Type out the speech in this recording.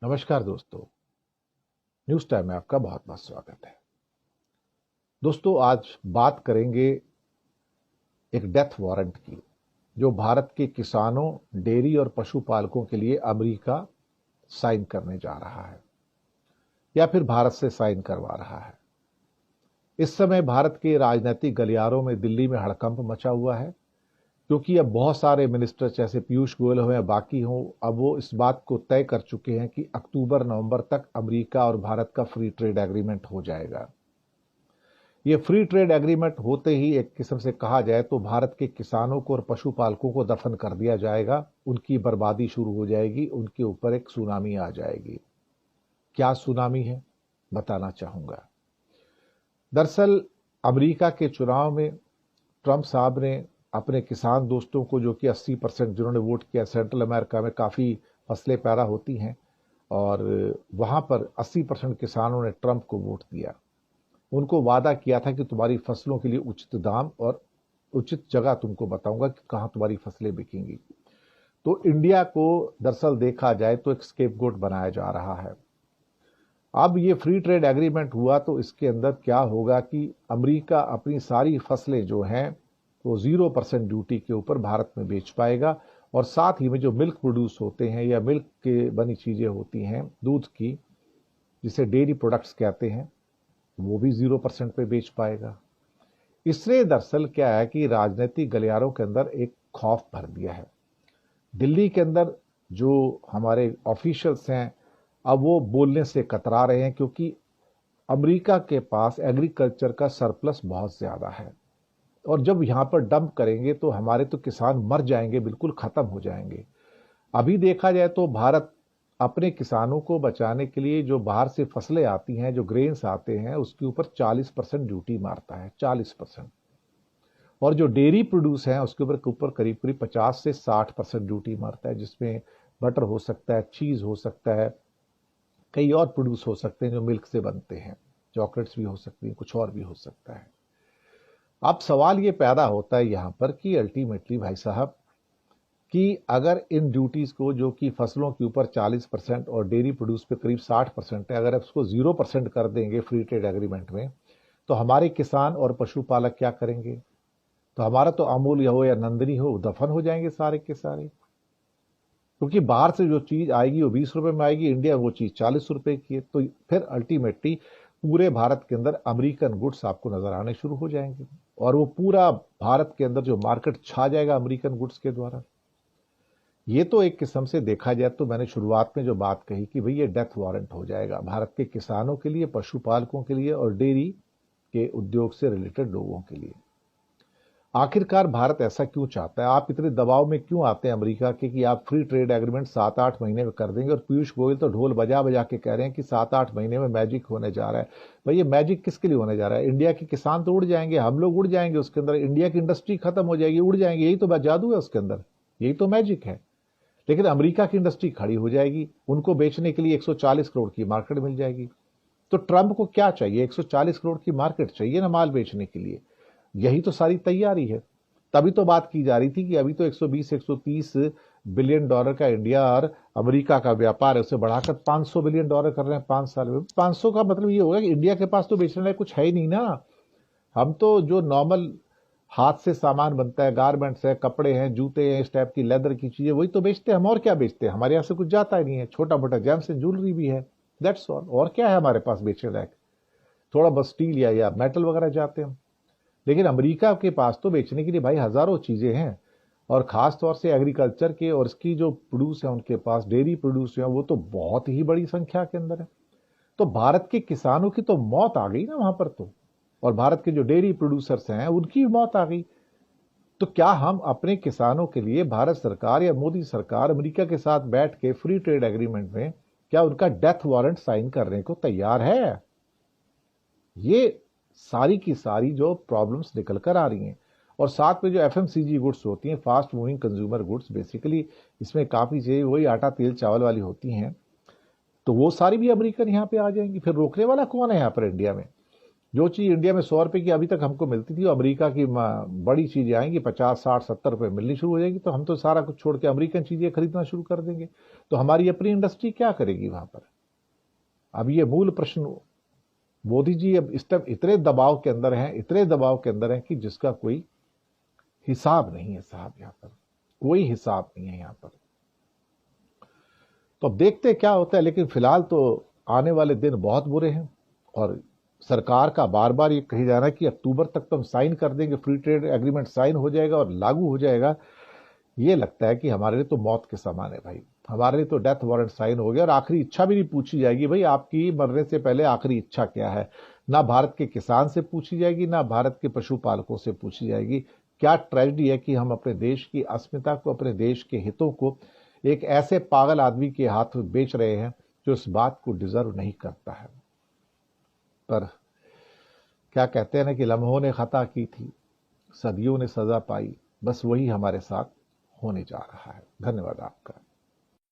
नमस्कार दोस्तों। News time में आपका बहुत बहुत स्वागत है। दोस्तों, आज बात करेंगे एक डेथ वारंट की, जो भारत के किसानों, डेयरी और पशुपालकों के लिए अमेरिका साइन करने जा रहा है या फिर भारत से साइन करवा रहा है। इस समय भारत के राजनीतिक गलियारों में दिल्ली में हड़कंप मचा हुआ है, क्योंकि अब बहुत सारे मिनिस्टर जैसे पीयूष गोयल हो या बाकी हो, अब वो इस बात को तय कर चुके हैं कि अक्टूबर नवंबर तक अमेरिका और भारत का फ्री ट्रेड एग्रीमेंट हो जाएगा। ये फ्री ट्रेड एग्रीमेंट होते ही एक किस्म से कहा जाए तो भारत के किसानों को और पशुपालकों को दफन कर दिया जाएगा, उनकी बर्बादी शुरू हो जाएगी, उनके ऊपर एक सुनामी आ जाएगी। क्या सुनामी है, बताना चाहूंगा। दरअसल अमेरिका के चुनाव में ट्रंप साहब ने अपने किसान दोस्तों को, जो कि 80% जिन्होंने वोट किया, सेंट्रल अमेरिका में काफ़ी फसलें पैदा होती हैं और वहाँ पर 80% किसानों ने ट्रंप को वोट दिया। उनको वादा किया था कि तुम्हारी फसलों के लिए उचित दाम और उचित जगह तुमको बताऊंगा कि कहाँ तुम्हारी फसलें बिकेंगी। तो इंडिया को दरअसल देखा जाए तो एक स्केपगोट बनाया जा रहा है। अब ये फ्री ट्रेड एग्रीमेंट हुआ तो इसके अंदर क्या होगा कि अमेरिका अपनी सारी फसलें जो हैं वो 0% ड्यूटी के ऊपर भारत में बेच पाएगा, और साथ ही में जो मिल्क प्रोड्यूस होते हैं या मिल्क के बनी चीजें होती हैं, दूध की, जिसे डेयरी प्रोडक्ट्स कहते हैं, वो भी 0% पे बेच पाएगा। इससे दरअसल क्या है कि राजनीतिक गलियारों के अंदर एक खौफ भर दिया है। दिल्ली के अंदर जो हमारे ऑफिशियल्स हैं, अब वो बोलने से कतरा रहे हैं, क्योंकि अमेरिका के पास एग्रीकल्चर का सरप्लस बहुत ज्यादा है, और जब यहां पर डंप करेंगे तो हमारे तो किसान मर जाएंगे, बिल्कुल खत्म हो जाएंगे। अभी देखा जाए तो भारत अपने किसानों को बचाने के लिए जो बाहर से फसलें आती हैं, जो ग्रेन्स आते हैं, उसके ऊपर 40% ड्यूटी मारता है, 40%। और जो डेयरी प्रोड्यूस है उसके ऊपर करीब करीब 50 से 60% ड्यूटी मारता है, जिसमें बटर हो सकता है, चीज हो सकता है, कई और प्रोड्यूस हो सकते हैं जो मिल्क से बनते हैं, चॉकलेट्स भी हो सकती हैं, कुछ और भी हो सकता है। अब सवाल ये पैदा होता है यहां पर कि अल्टीमेटली भाई साहब, कि अगर इन ड्यूटीज को, जो कि फसलों के ऊपर 40% और डेयरी प्रोड्यूस पे करीब 60% है, अगर आप उसको 0% कर देंगे फ्री ट्रेड एग्रीमेंट में, तो हमारे किसान और पशुपालक क्या करेंगे? तो हमारा तो अमूल हो या नंदनी हो, दफन हो जाएंगे सारे के सारे। क्योंकि बाहर से जो चीज आएगी वो 20 रुपए में आएगी, इंडिया वो चीज 40 रुपए की है। तो फिर अल्टीमेटली पूरे भारत के अंदर अमेरिकन गुड्स आपको नजर आने शुरू हो जाएंगे, और वो पूरा भारत के अंदर जो मार्केट छा जाएगा अमेरिकन गुड्स के द्वारा। ये तो एक किस्म से देखा जाए तो मैंने शुरुआत में जो बात कही कि भाई ये डेथ वारंट हो जाएगा भारत के किसानों के लिए, पशुपालकों के लिए और डेयरी के उद्योग से रिलेटेड लोगों के लिए। आखिरकार भारत ऐसा क्यों चाहता है? आप इतने दबाव में क्यों आते हैं अमेरिका के कि आप फ्री ट्रेड एग्रीमेंट 7-8 महीने में कर देंगे, और पीयूष गोयल तो ढोल बजा बजा के कह रहे हैं कि 7-8 महीने में मैजिक होने जा रहा है। भाई ये मैजिक किसके लिए होने जा रहा है? इंडिया के किसान तो उड़ जाएंगे, हम लोग उड़ जाएंगे, उसके अंदर इंडिया की इंडस्ट्री खत्म हो जाएगी, उड़ जाएंगे। यही तो जादू है उसके अंदर, यही तो मैजिक है। लेकिन अमेरिका की इंडस्ट्री खड़ी हो जाएगी, उनको बेचने के लिए 140 करोड़ की मार्केट मिल जाएगी। तो ट्रंप को क्या चाहिए? 140 करोड़ की मार्केट चाहिए ना माल बेचने के लिए। यही तो सारी तैयारी है। तभी तो बात की जा रही थी कि अभी तो 120-130 बिलियन डॉलर का इंडिया और अमेरिका का व्यापार है, उसे बढ़ाकर 500 बिलियन डॉलर कर रहे हैं 5 साल में। 500 का मतलब ये होगा कि इंडिया के पास तो बेचने लायक कुछ है ही नहीं ना। हम तो जो नॉर्मल हाथ से सामान बनता है, गारमेंट्स है, कपड़े हैं, जूते हैं, इस टाइप की लेदर की चीजें, वही तो बेचते हैं हम। और क्या बेचते हैं? हमारे यहाँ से कुछ जाता ही नहीं है। छोटा मोटा जेम्स एंड ज्वेलरी भी है, दैट्स ऑल। और क्या है हमारे पास बेचने लायक? थोड़ा बस स्टील या मेटल वगैरह जाते हैं। लेकिन अमेरिका के पास तो बेचने के लिए भाई हजारों चीजें हैं, और खास तौर से एग्रीकल्चर के और इसकी जो प्रोड्यूस है उनके पास, डेयरी प्रोड्यूस है, वो तो बहुत ही बड़ी संख्या के अंदर है। तो भारत के किसानों की तो मौत आ गई ना वहां पर तो, और भारत के जो डेयरी प्रोड्यूसर्स हैं उनकी भी मौत आ गई। तो क्या हम अपने किसानों के लिए, भारत सरकार या मोदी सरकार अमेरिका के साथ बैठ के फ्री ट्रेड एग्रीमेंट में क्या उनका डेथ वारंट साइन करने को तैयार है? ये सारी की सारी जो प्रॉब्लम्स निकल कर आ रही हैं। और साथ में जो एफएमसीजी गुड्स होती हैं, fast moving consumer goods, basically इसमें काफी चीजें वही आटा तेल चावल वाली होती हैं, तो वो सारी भी अमेरिकन यहाँ पे आ जाएंगी। फिर रोकने वाला कौन है यहाँ पर इंडिया में? जो चीज इंडिया में 100 रुपए की अभी तक हमको मिलती थी, अमेरिका की बड़ी चीजें आएंगी 50, 60, 70 रुपए मिलनी शुरू हो जाएगी, तो हम तो सारा कुछ छोड़ के अमेरिकन चीजें खरीदना शुरू कर देंगे। तो हमारी अपनी इंडस्ट्री क्या करेगी वहां पर? अब ये मूल प्रश्न मोदी जी अब इस टाइम इतने दबाव के अंदर हैं, इतने दबाव के अंदर हैं कि जिसका कोई हिसाब नहीं है साहब। यहां पर कोई हिसाब नहीं है यहां पर। तो अब देखते क्या होता है, लेकिन फिलहाल तो आने वाले दिन बहुत बुरे हैं। और सरकार का बार बार ये कही जा रहा है कि अक्टूबर तक तो हम साइन कर देंगे, फ्री ट्रेड एग्रीमेंट साइन हो जाएगा और लागू हो जाएगा। ये लगता है कि हमारे लिए तो मौत के समान है भाई। हमारे लिए तो डेथ वारंट साइन हो गया और आखिरी इच्छा भी नहीं पूछी जाएगी। भाई आपकी मरने से पहले आखिरी इच्छा क्या है? ना भारत के किसान से पूछी जाएगी, ना भारत के पशुपालकों से पूछी जाएगी। क्या ट्रेजेडी है कि हम अपने देश की अस्मिता को, अपने देश के हितों को एक ऐसे पागल आदमी के हाथ में बेच रहे हैं जो इस बात को डिजर्व नहीं करता है। पर क्या कहते हैं ना कि लम्हों ने खता की थी, सदियों ने सजा पाई, बस वही हमारे साथ होने जा रहा है। धन्यवाद आपका।